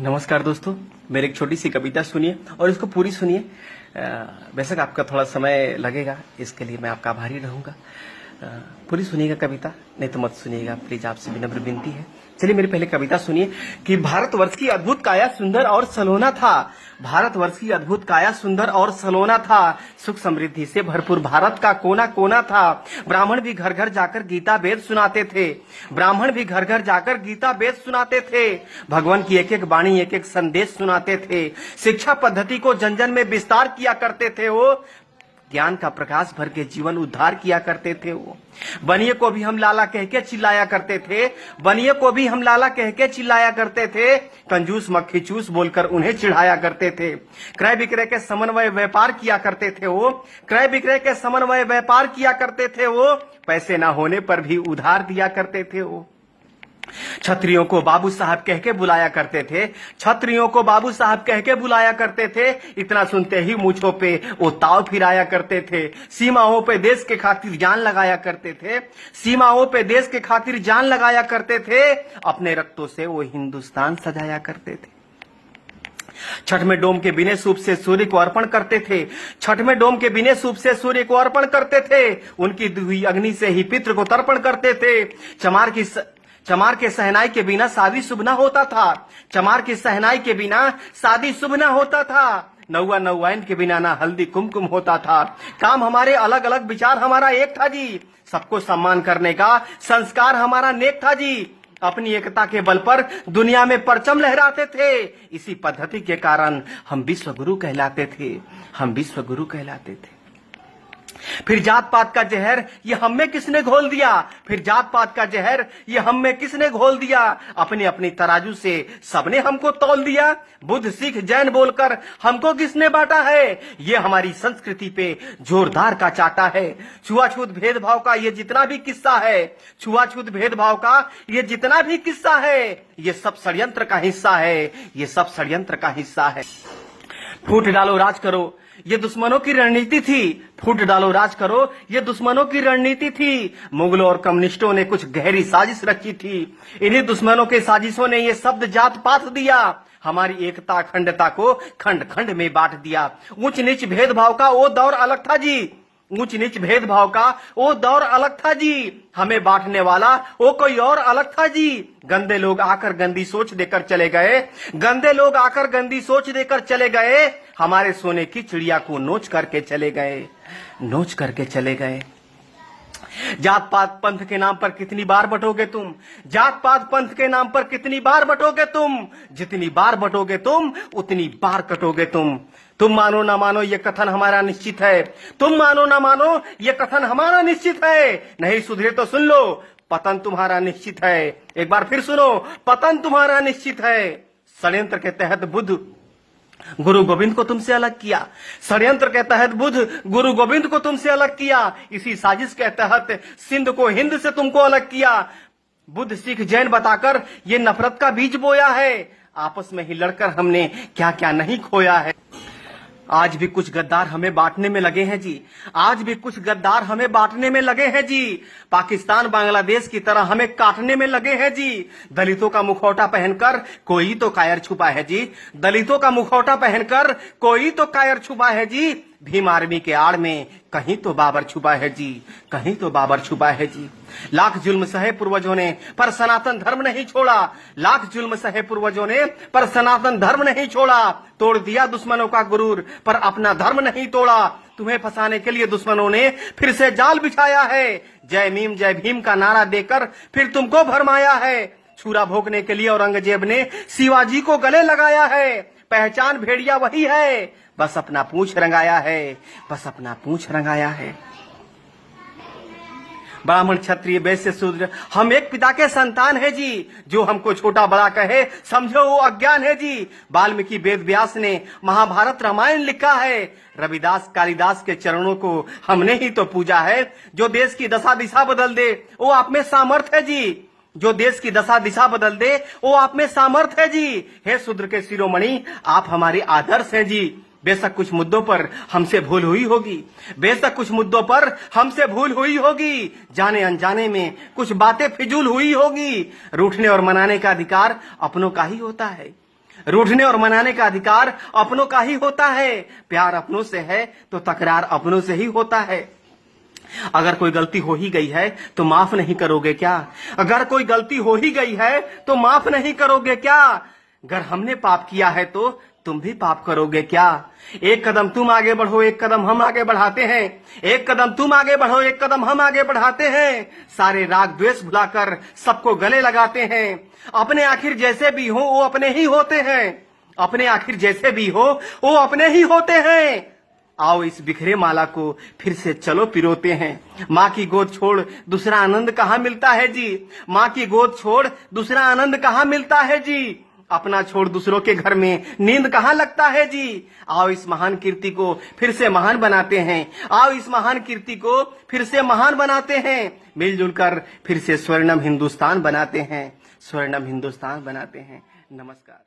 नमस्कार दोस्तों, मेरी एक छोटी सी कविता सुनिए और इसको पूरी सुनिए। बेशक आपका थोड़ा समय लगेगा, इसके लिए मैं आपका आभारी रहूंगा। पूरी सुनिएगा कविता, नहीं तो मत सुनिएगा प्लीज, आपसे विनम्र विनती है। चलिए मेरी पहले कविता सुनिए कि भारतवर्ष की अद्भुत काया सुंदर और सलोना था। भारतवर्ष की अद्भुत काया सुंदर और सलोना था। सुख समृद्धि से भरपूर भारत का कोना कोना था। ब्राह्मण भी घर घर जाकर गीता वेद सुनाते थे। ब्राह्मण भी घर घर जाकर गीता वेद सुनाते थे। भगवान की एक एक वाणी एक एक संदेश सुनाते थे। शिक्षा पद्धति को जन जन में विस्तार किया करते थे। वो ज्ञान का प्रकाश भर के जीवन उद्धार किया करते थे। वो बनिए को भी हम लाला कह के चिल्लाया करते थे। बनिए को भी हम लाला कह के चिल्लाया करते थे। कंजूस मक्खी चूस बोलकर उन्हें चिढ़ाया करते थे। क्रय विक्रय के समन्वय व्यापार किया करते थे। वो क्रय विक्रय के समन्वय व्यापार किया करते थे। वो पैसे ना होने पर भी उधार दिया करते थे। वो छत्रियों को बाबू साहब कह के बुलाया करते थे। छत्रियों को बाबू साहब कह के बुलाया करते थे। इतना सुनते ही मूंछों पे वो ताव फिराया करते थे। सीमाओं पे देश के खातिर जान लगाया करते थे। सीमाओं पे देश के खातिर जान लगाया करते थे। अपने रक्तों से वो हिंदुस्तान सजाया करते थे। छठ में डोम के बिने सूप से सूर्य को अर्पण करते थे। छठ में डोम के बिने सूप से सूर्य को अर्पण करते थे। उनकी दुही अग्नि से ही पितृ को तर्पण करते थे। चमार के सहनाई के बिना शादी शुभ न होता था। चमार की सहनाई के बिना शादी शुभ न होता था। नौवा नौवाइन के बिना ना हल्दी कुमकुम होता था। काम हमारे अलग अलग, विचार हमारा एक था जी। सबको सम्मान करने का संस्कार हमारा नेक था जी। अपनी एकता के बल पर दुनिया में परचम लहराते थे। इसी पद्धति के कारण हम विश्व गुरु कहलाते थे। हम विश्व गुरु कहलाते थे। फिर जात पात का जहर ये हम में किसने घोल दिया। फिर जात पात का जहर ये हम में किसने घोल दिया। अपनी अपनी तराजू से सबने हमको तौल दिया। बुद्ध सिख जैन बोलकर हमको किसने बांटा है। ये हमारी संस्कृति पे जोरदार का चाटा है। छुआछूत भेदभाव का ये जितना भी किस्सा है। छुआछूत भेदभाव का ये जितना भी किस्सा है, ये सब षड्यंत्र का हिस्सा है। ये सब षड्यंत्र का हिस्सा है। फूट डालो राज करो, ये दुश्मनों की रणनीति थी। फूट डालो राज करो, ये दुश्मनों की रणनीति थी। मुगलों और कम्युनिस्टों ने कुछ गहरी साजिश रखी थी। इन्हीं दुश्मनों के साजिशों ने ये शब्द जात पात दिया। हमारी एकता अखंडता को खंड खंड में बांट दिया। ऊंच नीच भेदभाव का वो दौर अलग था जी। ऊंच नीच भेदभाव का वो दौर अलग था जी। हमें बांटने वाला वो कोई और अलग था जी। गंदे लोग आकर गंदी सोच देकर चले गए। गंदे लोग आकर गंदी सोच देकर चले गए। हमारे सोने की चिड़िया को नोच करके चले गए। नोच करके चले गए। जात पात पंथ के नाम पर कितनी बार बटोगे तुम। जात पात पंथ के नाम पर कितनी बार बटोगे तुम। जितनी बार बटोगे तुम उतनी बार कटोगे तुम। तुम मानो ना मानो ये कथन हमारा निश्चित है। तुम मानो ना मानो ये कथन हमारा निश्चित है। नहीं सुधरे तो सुन लो, पतन तुम्हारा निश्चित है। एक बार फिर सुनो, पतन तुम्हारा निश्चित है। षड्यंत्र के तहत बुद्ध गुरु गोविंद को तुमसे अलग किया। षड्यंत्र के तहत बुद्ध गुरु गोविंद को तुमसे अलग किया। इसी साजिश के तहत सिंध को हिंद से तुमको अलग किया। बुद्ध सिख जैन बताकर ये नफरत का बीज बोया है। आपस में ही लड़कर हमने क्या क्या नहीं खोया है। आज भी कुछ गद्दार हमें बांटने में लगे हैं जी। आज भी कुछ गद्दार हमें बांटने में लगे हैं जी। पाकिस्तान बांग्लादेश की तरह हमें काटने में लगे हैं जी। दलितों का मुखौटा पहनकर कोई तो कायर छुपा है जी। दलितों का मुखौटा पहनकर कोई तो कायर छुपा है जी। भीम आर्मी के आड़ में कहीं तो बाबर छुपा है जी। कहीं तो बाबर छुपा है जी। लाख जुल्म सहे पूर्वजों ने पर सनातन धर्म नहीं छोड़ा। लाख जुल्म सहे पूर्वजों ने पर सनातन धर्म नहीं छोड़ा। तोड़ दिया दुश्मनों का गुरूर पर अपना धर्म नहीं तोड़ा। तुम्हें फंसाने के लिए दुश्मनों ने फिर से जाल बिछाया है। जय भीम का नारा देकर फिर तुमको भरमाया है। छुरा भोगने के लिए औरंगजेब ने शिवाजी को गले लगाया है। पहचान भेड़िया वही है, बस अपना पूंछ रंगाया है। बस अपना पूंछ रंगाया है। ब्राह्मण क्षत्रिय वैश्य शूद्र हम एक पिता के संतान है जी। जो हमको छोटा बड़ा कहे समझो वो अज्ञान है जी। वाल्मीकि वेद व्यास ने महाभारत रामायण लिखा है। रविदास कालिदास के चरणों को हमने ही तो पूजा है। जो देश की दशा दिशा बदल दे वो आप में सामर्थ्य है जी। जो देश की दशा दिशा बदल दे वो आप में सामर्थ्य है जी। हे शूद्र के शिरोमणि आप हमारे आदर्श हैं जी। बेशक कुछ मुद्दों पर हमसे भूल हुई होगी। बेशक कुछ मुद्दों पर हमसे भूल हुई होगी। जाने अनजाने में कुछ बातें फिजूल हुई होगी। रूठने और मनाने का अधिकार अपनों का ही होता है। रूठने और मनाने का अधिकार अपनों का ही होता है। प्यार अपनों से है तो तकरार अपनों से ही होता है। अगर कोई गलती हो ही गई है तो माफ नहीं करोगे क्या? अगर कोई गलती हो ही गई है तो माफ नहीं करोगे क्या? अगर हमने पाप किया है तो तुम भी पाप करोगे क्या? एक कदम तुम आगे बढ़ो, एक कदम हम आगे बढ़ाते हैं। एक कदम तुम आगे बढ़ो, एक कदम हम आगे बढ़ाते हैं। सारे राग द्वेष भुलाकर सबको गले लगाते हैं। अपने आखिर जैसे भी हो वो अपने ही होते हैं। अपने आखिर जैसे भी हो वो अपने ही होते हैं। आओ इस बिखरे माला को फिर से चलो पिरोते हैं। माँ की गोद छोड़ दूसरा आनंद कहाँ मिलता है जी? माँ की गोद छोड़ दूसरा आनंद कहाँ मिलता है जी? अपना छोड़ दूसरों के घर में नींद कहाँ लगता है जी? आओ इस महान कीर्ति को फिर से महान बनाते हैं। आओ इस महान कीर्ति को फिर से महान बनाते हैं। मिलजुल कर फिर से स्वर्णम हिंदुस्तान बनाते हैं। स्वर्णम हिंदुस्तान बनाते हैं। नमस्कार।